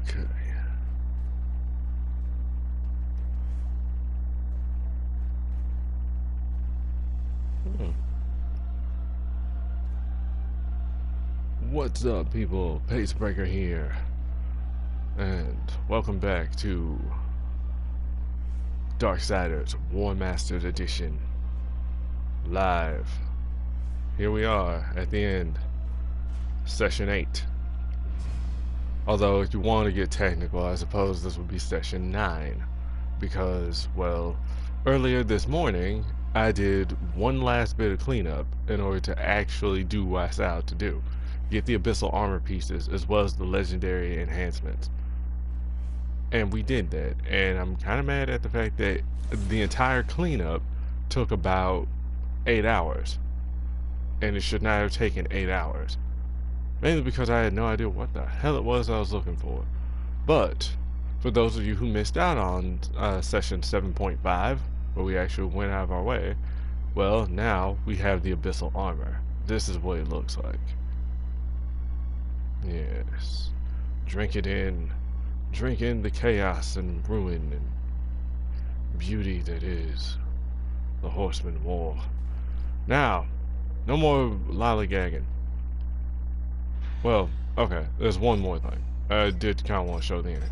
Okay. Hmm. What's up, people? PaceBreaker here, and welcome back to Darksiders War Masters Edition live. Here we are at the end, Session 8. Although, if you want to get technical, I suppose this would be Session 9, because, well, earlier this morning, I did one last bit of cleanup in order to actually do what I set out to do. Get the abyssal armor pieces as well as the legendary enhancements. And we did that, and I'm kind of mad at the fact that the entire cleanup took about 8 hours, and it should not have taken 8 hours. Mainly because I had no idea what the hell it was I was looking for. But, for those of you who missed out on session 7.5, where we actually went out of our way, well, now we have the abyssal armor. This is what it looks like. Yes. Drink it in. Drink in the chaos and ruin and beauty that is the Horseman War. Now, no more lollygagging. Well, okay, there's one more thing. I did kind of want to show the end.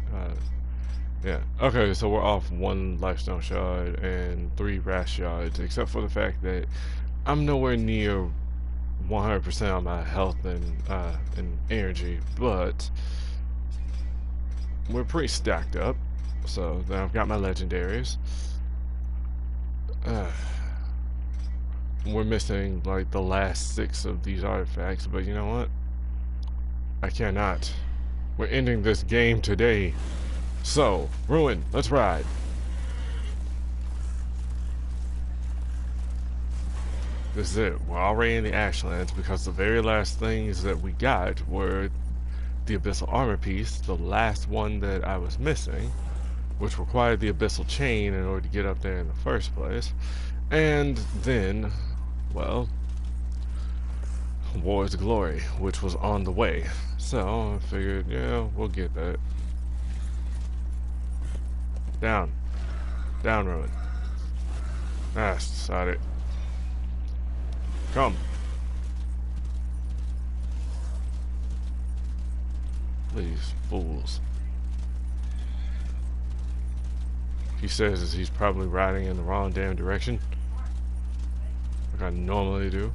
Yeah. Okay, so we're off 1 lifestone shard and 3 wrath shards, except for the fact that I'm nowhere near 100% on my health and energy, but we're pretty stacked up. So then I've got my legendaries. We're missing like the last 6 of these artifacts, but you know what? I cannot. We're ending this game today. So, Ruin, let's ride. This is it. We're already in the Ashlands because the very last things that we got were the abyssal armor piece, the last one that I was missing, which required the abyssal chain in order to get up there in the first place. And then, well, War's Glory, which was on the way. So I figured, yeah, we'll get that. Down. Down, Ruin. Got it. Come. These fools. He says as he's probably riding in the wrong damn direction, like I normally do.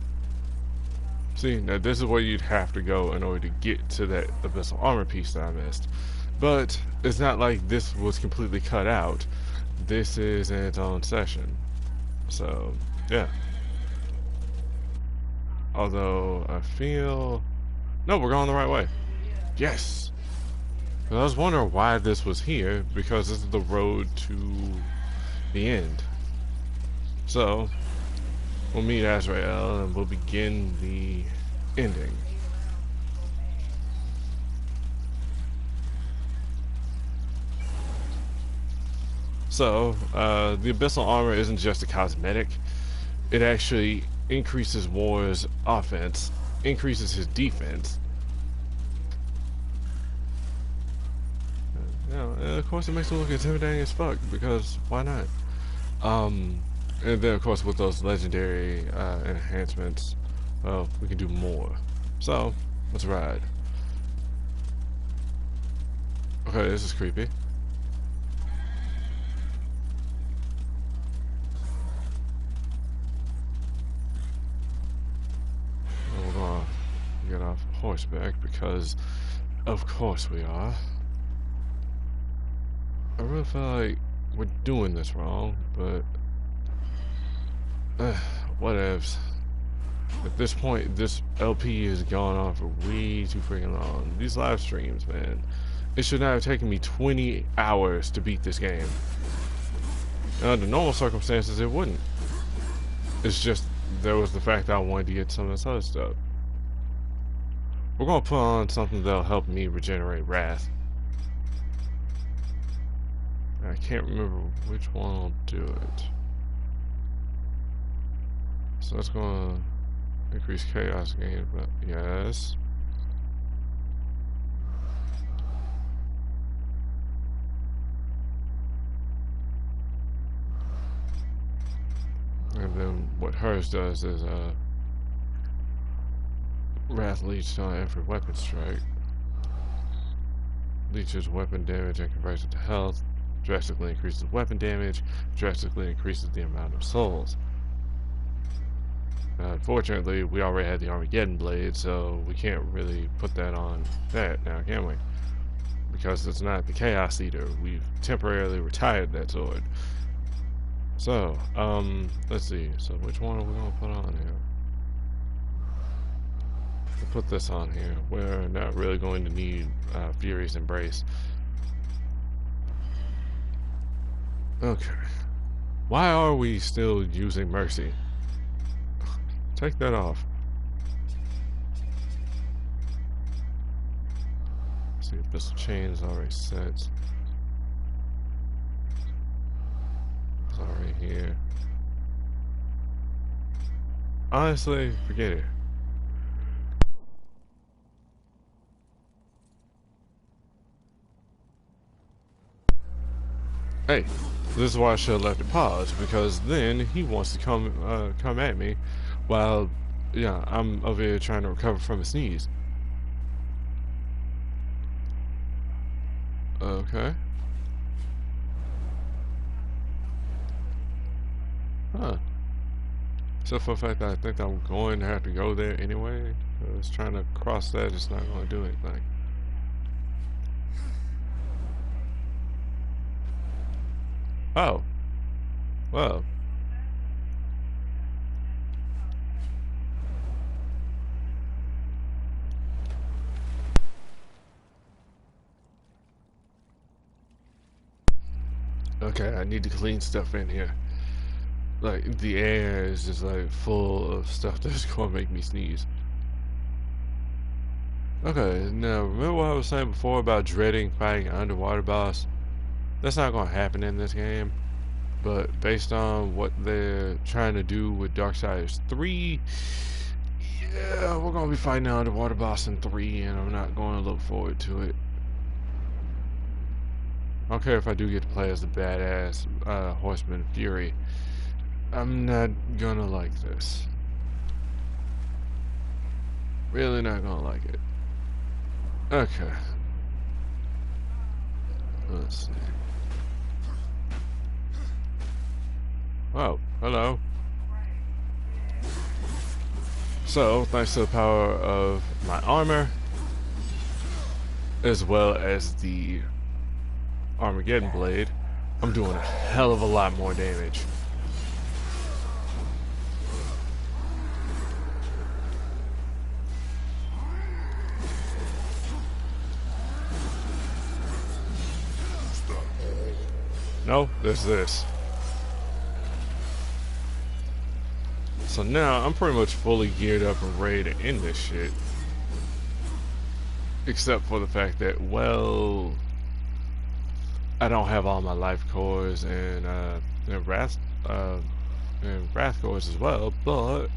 See, now this is where you'd have to go in order to get to that abyssal armor piece that I missed. But it's not like this was completely cut out. This is in its own session. So, yeah. Although, I feel... No, we're going the right way. Yes! I was wondering why this was here, because this is the road to the end. So, we'll meet Azrael and we'll begin the ending. So, the abyssal armor isn't just a cosmetic. It actually increases War's offense, increases his defense. And of course it makes him look intimidating as fuck, because why not? And then of course with those legendary enhancements, well, we can do more. So, let's ride. Okay, this is creepy. We're gonna get off horseback because of course we are. I really feel like we're doing this wrong, but whatevs. At this point, this LP has gone on for way too freaking long. These live streams, man, it should not have taken me 20 hours to beat this game. And under normal circumstances, it wouldn't. It's just there was the fact that I wanted to get some of this other stuff. We're gonna put on something that'll help me regenerate wrath. I can't remember which one will do it. So that's gonna increase chaos gain, but yes. what hers does is wrath leads on every weapon strike. Leeches weapon damage and converts it to health. Drastically increases weapon damage. Drastically increases the amount of souls. Unfortunately, we already had the Armageddon blade, so we can't really put that on that now, can we? Because it's not the Chaos Eater. We've temporarily retired that sword. So, let's see. So which one are we going to put on here? We'll put this on here. We're not really going to need Fury's Embrace. Okay. Why are we still using Mercy? Take that off. Let's see if this chain is already set. It's already here. Honestly, forget it. Hey, this is why I should have left it paused, because then he wants to come at me while, yeah, I'm over here trying to recover from a sneeze. Okay. Huh. So for the fact that I think I'm going to have to go there anyway, because trying to cross that is not going to do anything. Oh. Well. Okay, I need to clean stuff in here. Like, the air is just like full of stuff that's gonna make me sneeze. Okay, now remember what I was saying before about dreading fighting an underwater boss? That's not gonna happen in this game. But based on what they're trying to do with Darksiders 3, yeah, we're gonna be fighting an underwater boss in 3, and I'm not gonna look forward to it. I don't care if I do get to play as the badass Horseman Fury. I'm not gonna like this. Really not gonna like it. Okay. Let's see. Oh, hello. So, thanks to the power of my armor, as well as the Armageddon blade, I'm doing a hell of a lot more damage. No, there's this. So now I'm pretty much fully geared up and ready to end this shit. Except for the fact that, well, I don't have all my life cores and wrath cores as well, but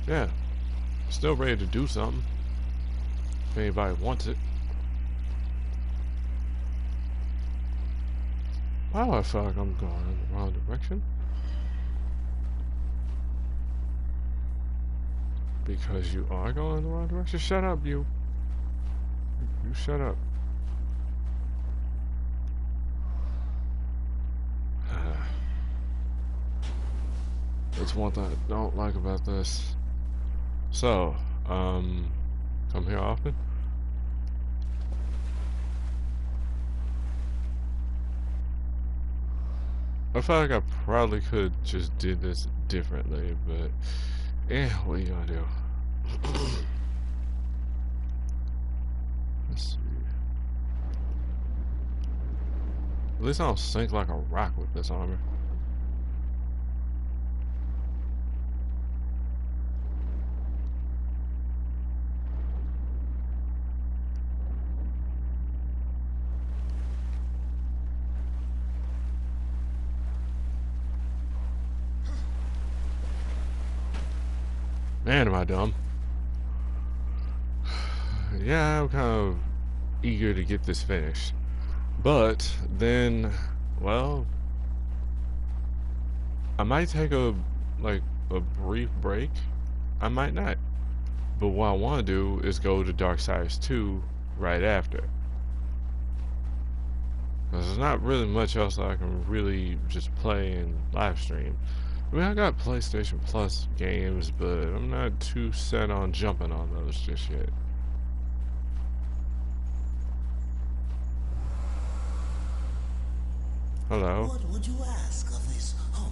yeah, still ready to do something if anybody wants it. Wow, I feel like I'm going in the wrong direction. Because you are going in the wrong direction. Shut up, you. You shut up. That's one thing I don't like about this. So, come here often? I feel like I probably could just did this differently, but yeah, what are you gonna do? Let's see. At least I don't sink like a rock with this armor. Man, am I dumb. Yeah, I'm kind of eager to get this finished. But then, well, I might take a like a brief break, I might not. But what I want to do is go to Darksiders 2 right after. Because there's not really much else that I can really just play and live stream. I mean, I got PlayStation Plus games, but I'm not too set on jumping on those just yet. Hello. What would you ask of this humble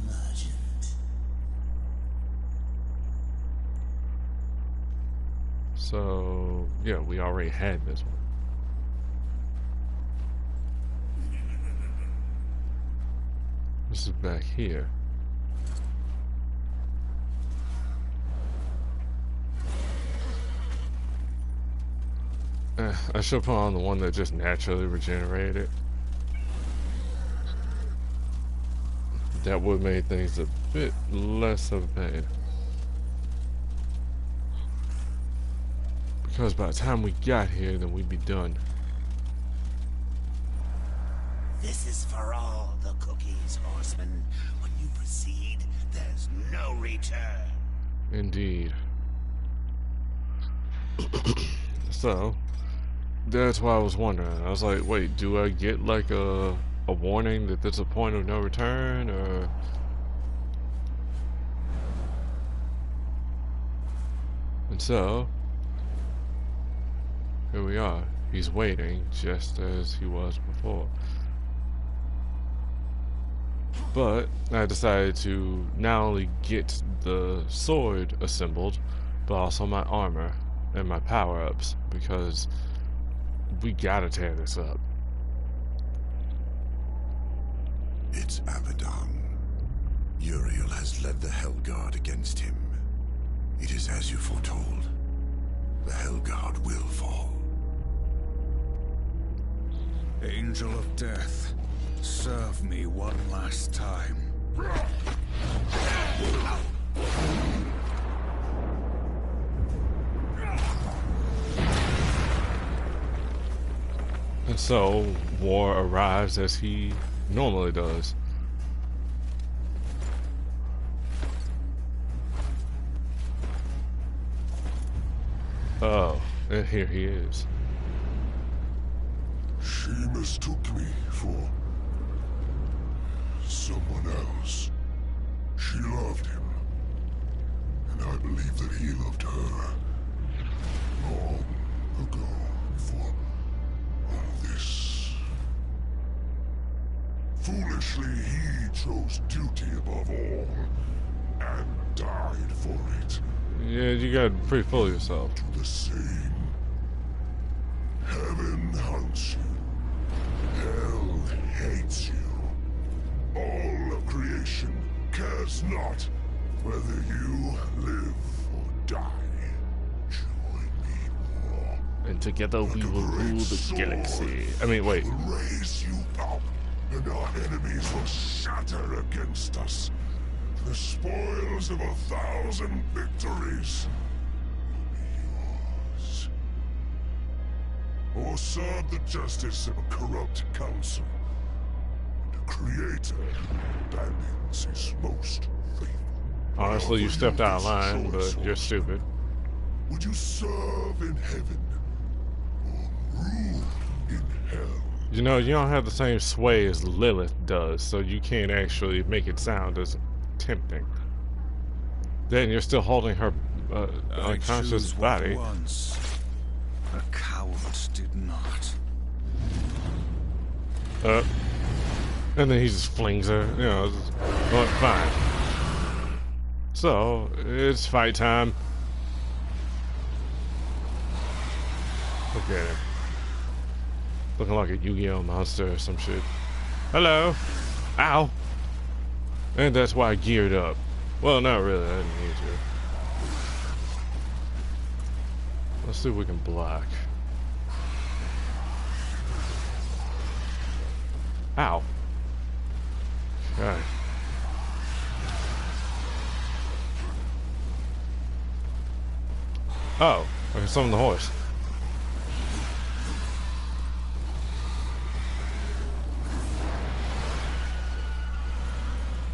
merchant? So, yeah, we already had this one. This is back here. I should put on the one that just naturally regenerated. That would make things a bit less of a pain. Because by the time we got here, then we'd be done. This is for all the cookies, horseman. When you proceed, there's no return. Indeed. So, that's why I was wondering. I was like, wait, do I get like a warning that there's a point of no return, or... And so, here we are. He's waiting, just as he was before. But I decided to not only get the sword assembled, but also my armor and my power-ups, because we gotta tear this up. It's Abaddon. Uriel has led the Hellguard against him. It is as you foretold. The Hellguard will fall. Angel of Death, serve me one last time. And so, war arrives as he normally does. Oh, and here he is. She mistook me for someone else. She loved him, and I believe that he loved her. Long ago, before all this. Foolishly, he chose duty above all, and died for it. Yeah, you got pretty full of yourself. To the same. Heaven hunts you. Hell hates you. All of creation cares not whether you live or die. Join me more. And together we will rule the galaxy. I mean, wait. Will raise you up, and our enemies will shatter against us. The spoils of 1,000 victories will be yours. Or serve the justice of a corrupt council. And a creator who abandons his most faithful. Honestly, you stepped out of line, but you're stupid. Would you serve in heaven or rule in hell? You know, you don't have the same sway as Lilith does, so you can't actually make it sound as tempting. Then you're still holding her unconscious body. Once, a coward did not. And then he just flings her, you know, well, fine. So, it's fight time. Look at him. Looking like a Yu-Gi-Oh monster or some shit. Hello. Ow. And that's why I geared up. Well, not really, I didn't need to. Let's see if we can block. Ow. Okay. Oh, I can summon the horse.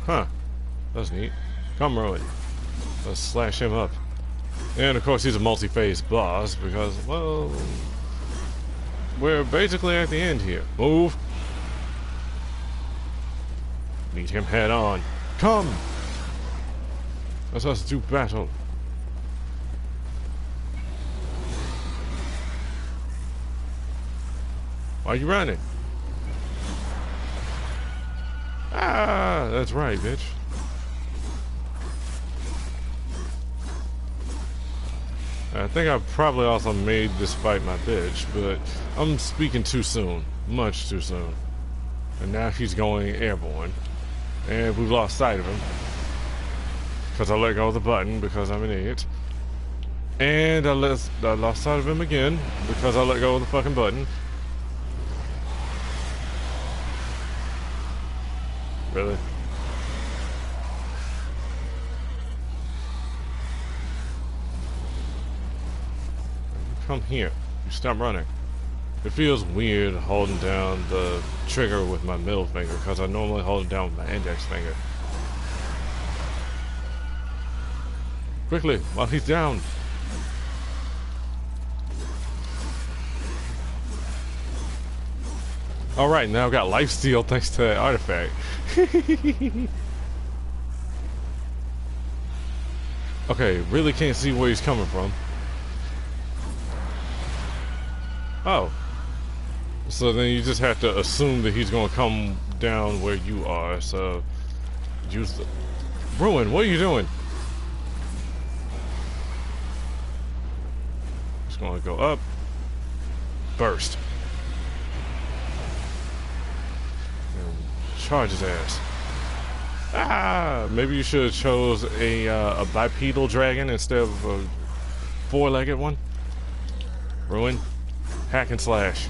Huh. That's neat. Come, Rowan. Let's slash him up. And of course he's a multi-phase boss because, well, we're basically at the end here. Move. Meet him head on. Come! Let us do battle. Why are you running? Ah, that's right, bitch. I think I probably also made this fight my bitch, but I'm speaking too soon. Much too soon. And now he's going airborne. And we've lost sight of him. Because I let go of the button because I'm an idiot. And I lost sight of him again because I let go of the fucking button. Really? Come here. You stop running. It feels weird holding down the trigger with my middle finger because I normally hold it down with my index finger. Quickly, while he's down. Alright, now I've got lifesteal thanks to that artifact. Okay, really can't see where he's coming from. Oh. So then you just have to assume that he's gonna come down where you are, so use the... Ruin, what are you doing? Just gonna go up. Burst. And charge his ass. Ah! Maybe you should have chose a bipedal dragon instead of a four-legged one. Ruin. Hack and slash.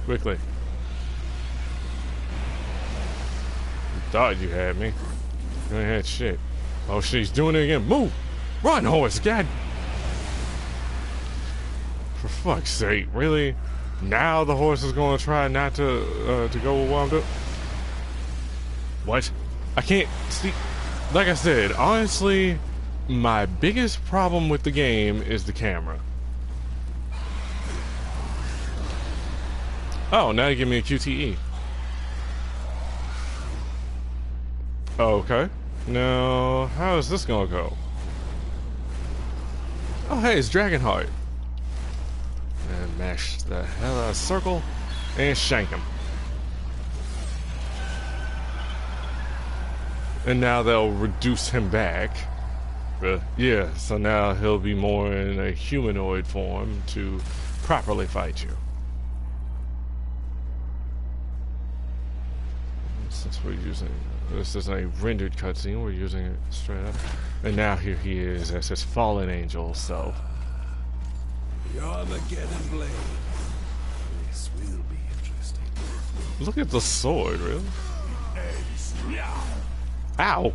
Quickly. You thought you had me. You ain't had shit. Oh shit, he's doing it again. Move! Run, horse! God! For fuck's sake, really? Now the horse is gonna try not to go with what I'm doing? What? I can't see. Like I said, honestly, my biggest problem with the game is the camera. Oh, now you give me a QTE. Okay. Now, how is this gonna go? Oh, hey, it's Dragonheart. And mash the hell out of circle and shank him. And now they'll reduce him back. Yeah, so now he'll be more in a humanoid form to properly fight you. Since we're using, this isn't a rendered cutscene, we're using it straight up. And now here he is as his fallen angel self. You're the Geddon Blade. This will be interesting. Look at the sword, really? Ow!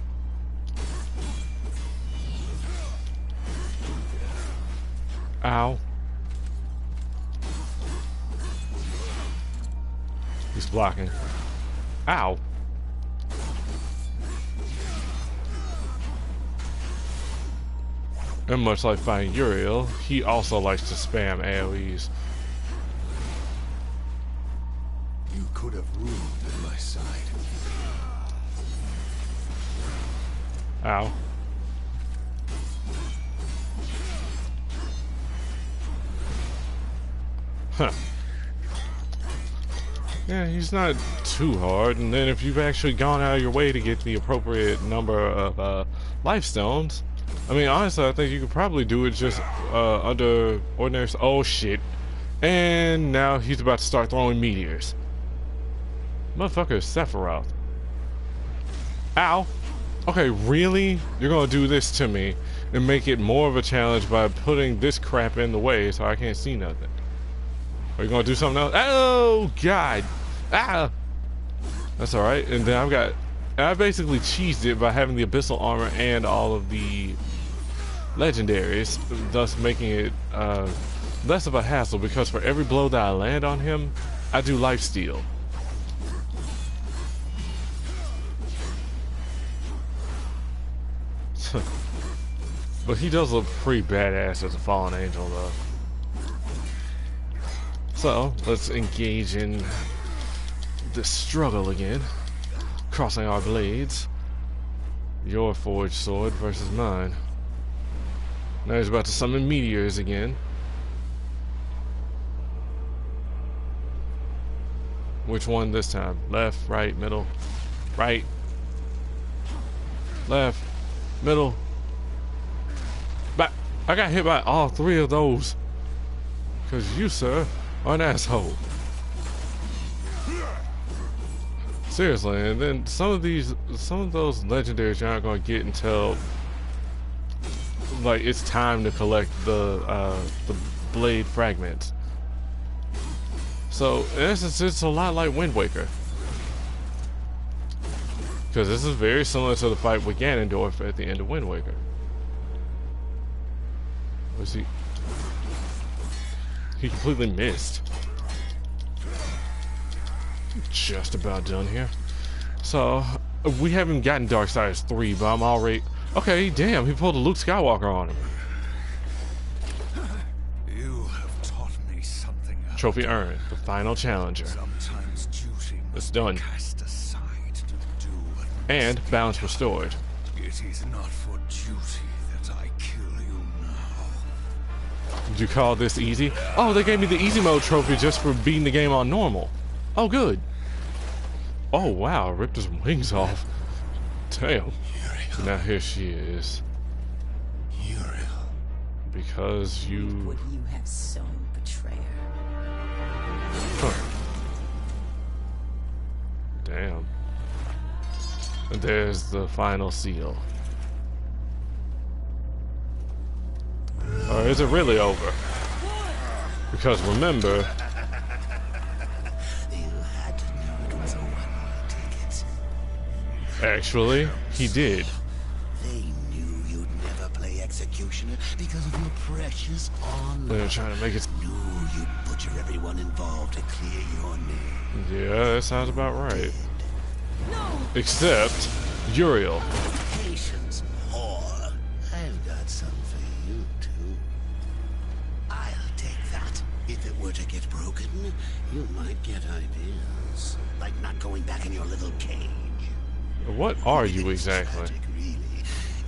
Ow. He's blocking. Ow. And much like fighting Uriel, he also likes to spam AoEs. You could have ruled at my side. Ow. Huh. Yeah, he's not too hard, and then if you've actually gone out of your way to get the appropriate number of life stones, I mean, honestly, I think you could probably do it just under ordinary... Oh, shit. And now he's about to start throwing meteors. Motherfucker is Sephiroth. Ow. Okay, really? You're gonna do this to me and make it more of a challenge by putting this crap in the way so I can't see nothing. Are you gonna do something else? Oh, God. Ah. That's alright. And then I basically cheesed it by having the abyssal armor and all of the legendaries, thus making it less of a hassle because for every blow that I land on him, I do lifesteal. But he does look pretty badass as a fallen angel, though. So, let's engage in the struggle again. Crossing our blades. Your forged sword versus mine. Now he's about to summon meteors again. Which one this time? Left, right, middle, right, left, middle. But I got hit by all three of those. Because you, sir, are an asshole. Seriously, and then some of those legendaries you're not going to get until like it's time to collect the blade fragments. So in essence, it's a lot like Wind Waker, because this is very similar to the fight with Ganondorf at the end of Wind Waker. Where's he? He completely missed. Just about done here. So we haven't gotten Darksiders 3, but I'm already okay. Damn, he pulled a Luke Skywalker on him. You have taught me something else. Trophy earned. The final challenger. Sometimes duty It's must done. be cast aside to do what And must balance be done. restored. It is not for duty that I kill you now. Did you call this easy? Oh, they gave me the easy mode trophy just for beating the game on normal. Oh, good. Oh, wow. Ripped his wings off. Damn. Now here she is. Because you... What you have sown, betrayer. Huh. Damn. And there's the final seal. Or is it really over? Because remember... You had to know it was a one-way ticket. Actually, he did. They knew you'd never play executioner because of your precious honor. They're trying to make it... Knew you'd butcher everyone involved to clear your name. Yeah, that sounds about right. Except Uriel. Patience, whore. I've got some for you, too. I'll take that. If it were to get broken, you might get ideas. Like not going back in your little cage. What are you It's exactly? tragic, really.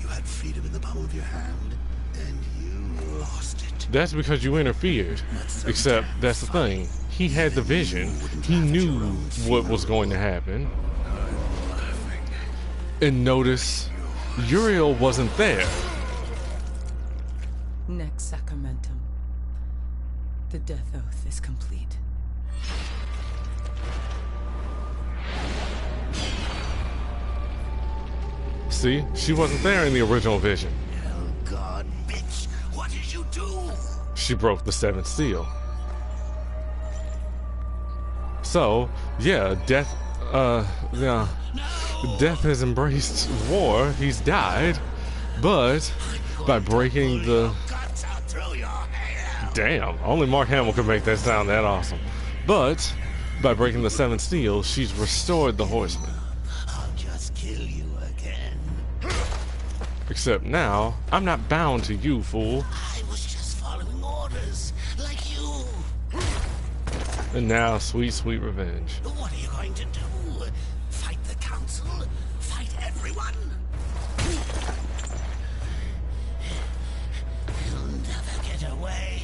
You had freedom in the palm of your hand, and you lost it. That's because you interfered. Except, that's the thing. He had the vision. He knew what was going to happen. And notice, Uriel wasn't there. Next sacramentum. The death oath is complete. See? She wasn't there in the original vision. Oh, God, bitch. What did you do? She broke the seventh seal. So, yeah, Death has embraced war. He's died. But, by breaking the... Guts out through your hair. Damn, only Mark Hamill could make that sound that awesome. But, by breaking the seventh seal, she's restored the horseman. I'll just kill you again. Except now, I'm not bound to you, fool. I was just following orders, like you. And now, sweet, sweet revenge. What are you going to do? Fight the council? Fight everyone? You'll never get away.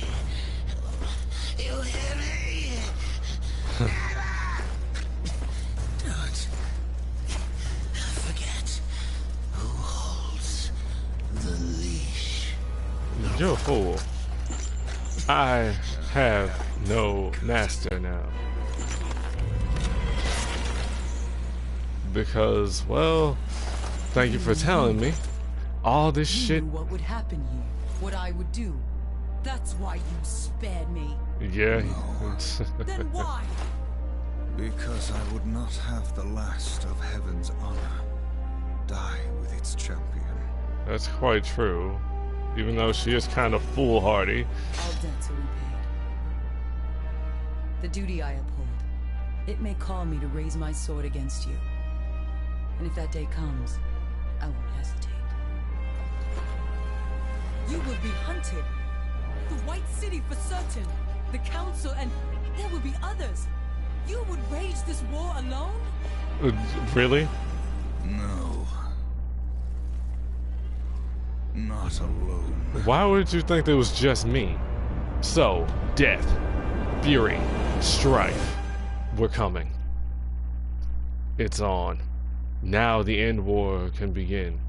You hear me? Never! Don't forget who holds the leash. You're a fool. I have no master now. Because, well, thank you for telling me. All this You shit... knew what would happen here, what I would do. That's why you spared me. Yeah. Then why? Because I would not have the last of heaven's honor die with its champion. That's quite true. Even though she is kind of foolhardy. All debts are repaid. The duty I uphold, it may call me to raise my sword against you. And if that day comes, I won't hesitate. You will be hunted. The White City for certain. The Council, and there will be others. You would wage this war alone? Really? No. Not alone. Why would you think it was just me? So, death, fury, strife, we're coming. It's on. Now the end war can begin.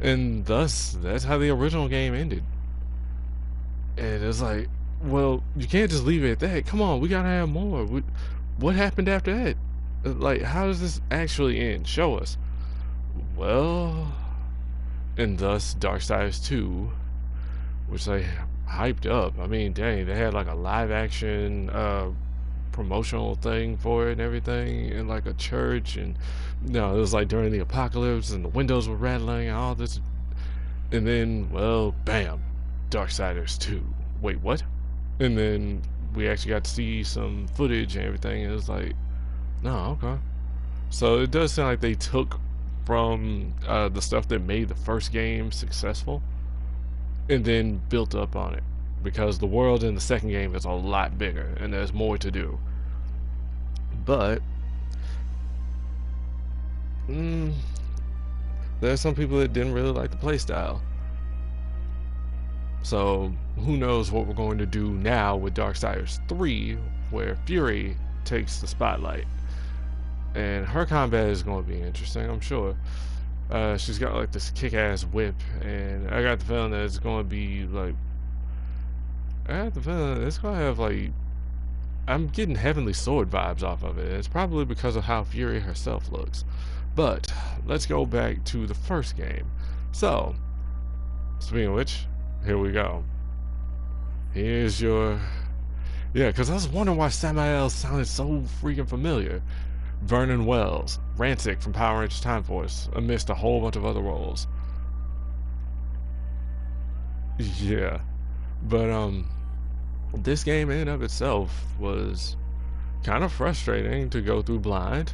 And thus, that's how the original game ended. And it's like, well, you can't just leave it at that. Come on, we gotta have more. What happened after that? Like, how does this actually end? Show us. Well, and thus Darksiders 2, which they hyped up. I mean, dang, they had like a live action promotional thing for it and everything in like a church, and no, it was like during the apocalypse and the windows were rattling and all this, and then, well, bam, Darksiders 2. Wait, what? And then we actually got to see some footage and everything, and it was like, no, okay. So it does sound like they took from the stuff that made the first game successful and then built up on it, because the world in the second game is a lot bigger and there's more to do. But there's some people that didn't really like the playstyle. So who knows what we're going to do now with Darksiders 3, where Fury takes the spotlight. And her combat is going to be interesting, I'm sure. She's got like this kick-ass whip, and I got the feeling that it's going to be like, I got the feeling that it's going to have like, I'm getting Heavenly Sword vibes off of it. It's probably because of how Fury herself looks. But let's go back to the first game. So, speaking of which, here we go. Here's your, yeah, because I was wondering why Samael sounded so freaking familiar. Vernon Wells, Rancic from Power Rangers Time Force, amidst a whole bunch of other roles. Yeah, but this game in and of itself was kind of frustrating to go through blind.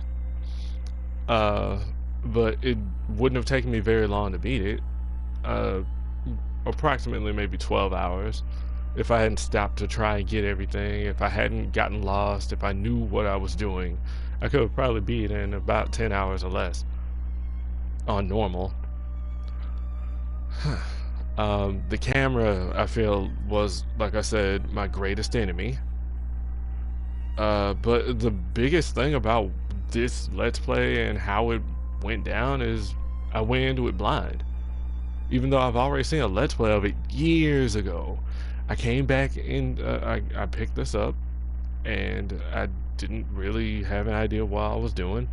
But it wouldn't have taken me very long to beat it. Approximately maybe 12 hours. If I hadn't stopped to try and get everything, if I hadn't gotten lost, if I knew what I was doing, I could have probably beat it in about 10 hours or less on normal. The camera, I feel, was, like I said, my greatest enemy. But the biggest thing about this Let's Play and how it went down is I went into it blind. Even though I've already seen a Let's Play of it years ago, I came back and I picked this up, and I didn't really have an idea what I was doing.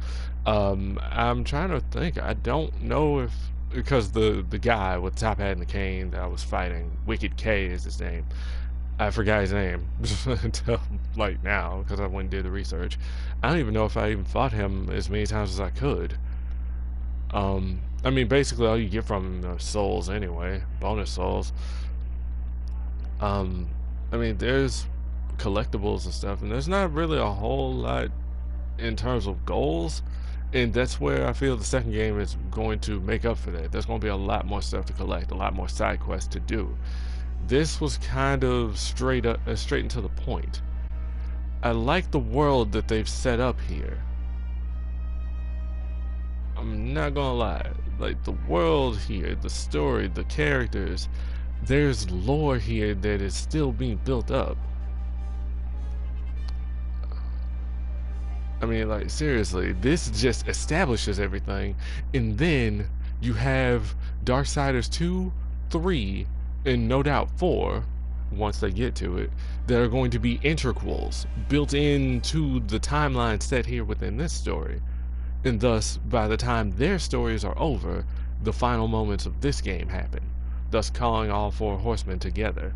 I'm trying to think. I don't know if, because the guy with the top hat and the cane that I was fighting, Wicked K is his name. I forgot his name until like now, because I went and did the research. I don't even know if I even fought him as many times as I could. I mean, basically all you get from him are souls anyway, bonus souls. I mean, there's collectibles and stuff, and there's not really a whole lot in terms of goals, and that's where I feel the second game is going to make up for that. There's going to be a lot more stuff to collect, a lot more side quests to do. This was kind of straight and to the point. I like the world that they've set up here. I'm not gonna lie, like the world here, the story, the characters, there's lore here that is still being built up. I mean, like, seriously, this just establishes everything, and then you have Darksiders 2, 3, and no doubt 4, once they get to it, that are going to be integrals built into the timeline set here within this story. And thus, by the time their stories are over, the final moments of this game happen, thus calling all 4 horsemen together.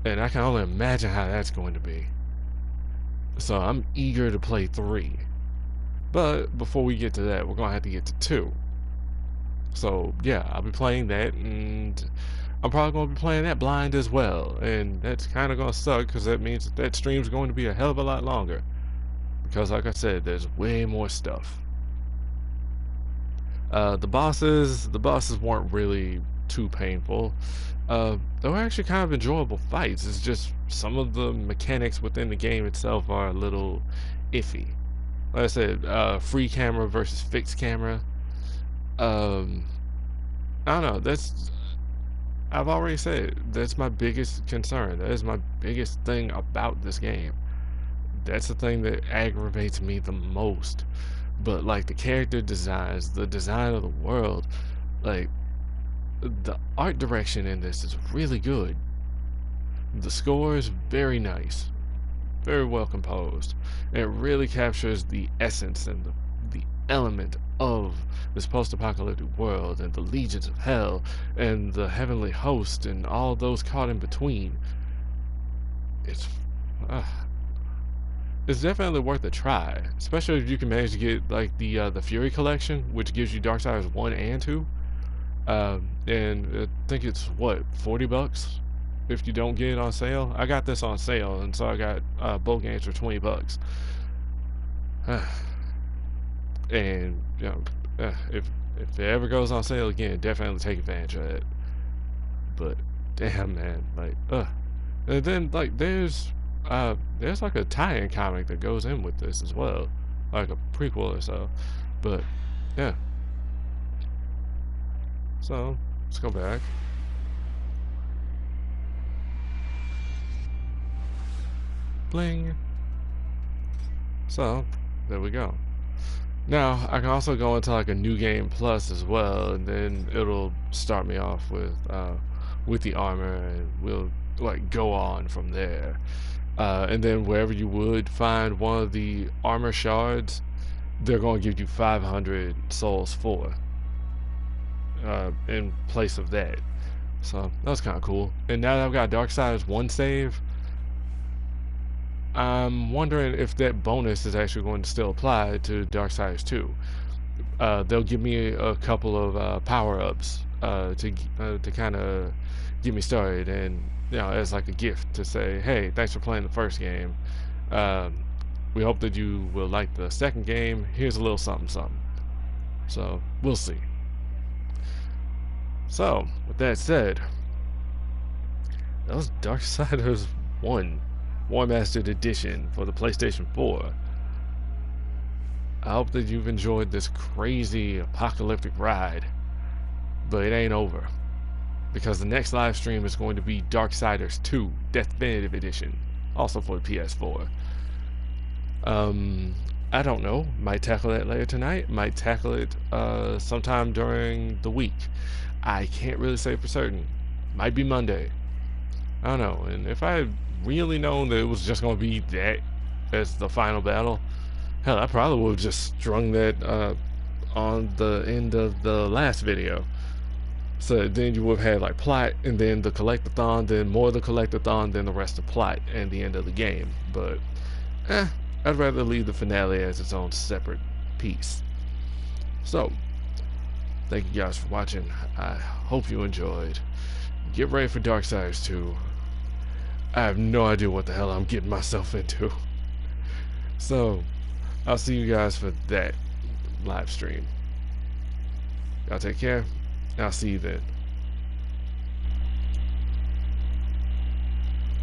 And I can only imagine how that's going to be. So I'm eager to play 3. But before we get to that, we're going to have to get to 2. So yeah, I'll be playing that, and I'm probably going to be playing that blind as well. And that's kind of going to suck, because that means that stream's going to be a hell of a lot longer. because like I said, there's way more stuff. The bosses weren't really too painful. They were actually kind of enjoyable fights. It's just some of the mechanics within the game itself are a little iffy. Like I said, free camera versus fixed camera. I don't know. I've already said that's my biggest concern. That is my biggest thing about this game. That's the thing that aggravates me the most. But like the character designs, the design of the world, like the art direction in this is really good. The score is very nice, very well composed. And it really captures the essence and the element of this post-apocalyptic world and the legions of hell and the heavenly host and all those caught in between. It's it's definitely worth a try, especially if you can manage to get like the Fury collection, which gives you Darksiders 1 and 2. And I think it's what, $40 if you don't get it on sale. I got this on sale, and so I got both games for $20. And you know, if it ever goes on sale again, definitely take advantage of it. But damn, man, like and then like there's like a tie-in comic that goes in with this as well, like a prequel or so. But yeah, so let's go back. Bling. So there we go. Now I can also go into like a new game plus as well, and then it'll start me off with the armor, and we'll like go on from there. And then wherever you would find one of the armor shards, they're going to give you 500 souls for in place of that. So that was kind of cool. And now that I've got Darksiders 1 save, I'm wondering if that bonus is actually going to still apply to Darksiders 2. They'll give me a couple of power-ups to kind of get me started, and you know, as like a gift to say, hey, thanks for playing the first game. We hope that you will like the second game. Here's a little something something. So we'll see. So with that said, that was Darksiders 1 War Mastered Edition for the PlayStation 4. I hope that you've enjoyed this crazy apocalyptic ride, but it ain't over, because the next live stream is going to be Darksiders 2 Definitive Edition, also for the PS4. I don't know, might tackle that later tonight, might tackle it sometime during the week. I can't really say for certain. Might be Monday. I don't know. And if I had really known that it was just going to be that as the final battle, hell, I probably would have just strung that on the end of the last video. So then you would have had like plot, and then the collectathon, then more of the collectathon, then the rest of plot, and the end of the game. But I'd rather leave the finale as its own separate piece. So thank you guys for watching. I hope you enjoyed. Get ready for Darksiders 2. I have no idea what the hell I'm getting myself into. So I'll see you guys for that live stream. Y'all take care. I'll see you then.